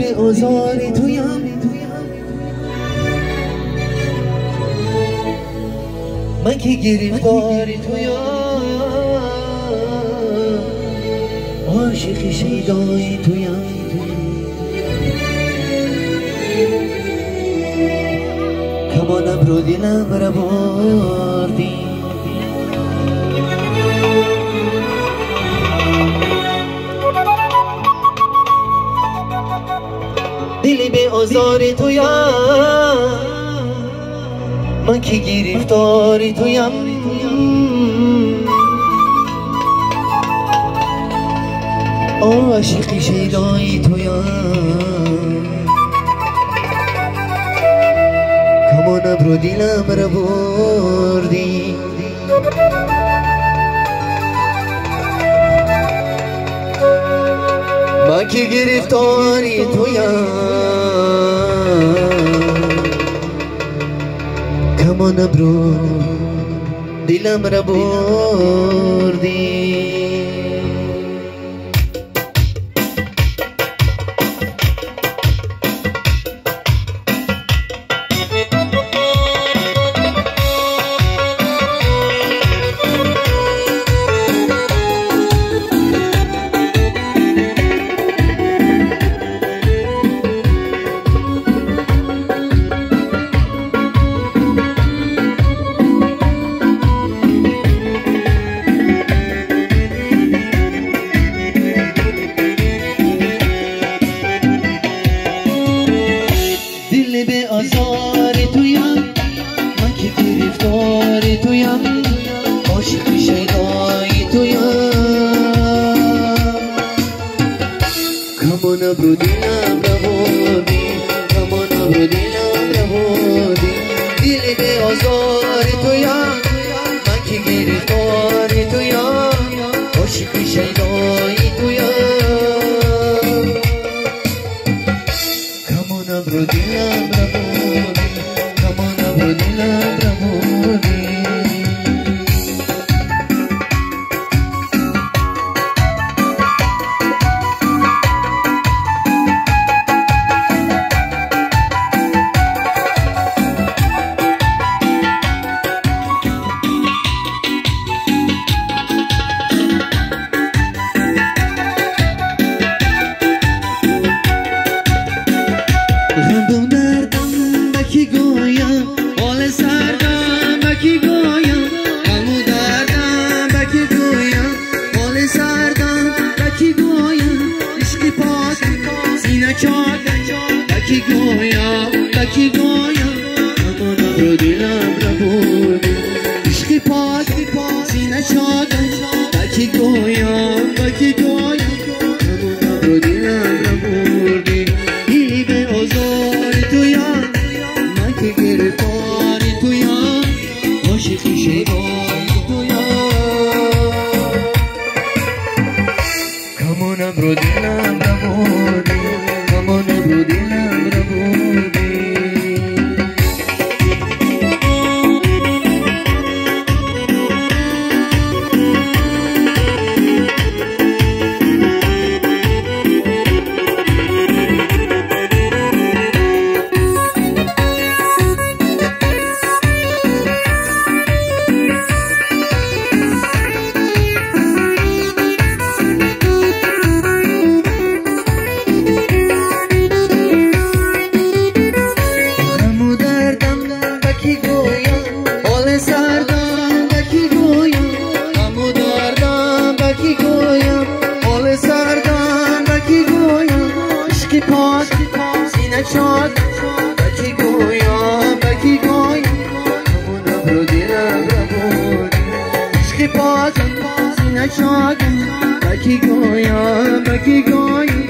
به آزار تویم، من که گرفتار تویم، عاشق شیدای تویم. کمانم رو دلم را بردی، دلی به آزار تویم، من که گرفتار تویم. عاشق شیدای تویم، کمانم رو دلم را بردی. من که گرفتاری تویم، کمانم رو دلم را بردی. به آزار تویم، من که گرفتار تویم، عاشق شیدای تویم. کمانم رو دلم را بردی، کمانم رو دلم را بردی. دل به آزار تویم، من که گرفتار تویم، عاشق شیدای تویم. کمانم رو دلم را بردی، کمانم رو دلم را بردی. غم دردم بکی گویم، حال سردم بکی گویم. غم دردم بکی گویم، حال سردم بکی گویم. عشق پاک سینه چاک بکی گویم، بکی گویم. کمانم رو دلم را بردی، عشق پاک سینه چاک بکی گویم، بکی گویم. کمانم رو دلم را بردی. دلی به آزار تویم، من که گرفتار تویم، عاشق شیدای تویم. کمانم رو دلم را بردی، کمانم رو دلم را بردی. سینه چاک بکی گویم، بکی گویم. کمانم رو دلم را بردی، عشق پاک سینه چاک بکی گویم، بکی گویم.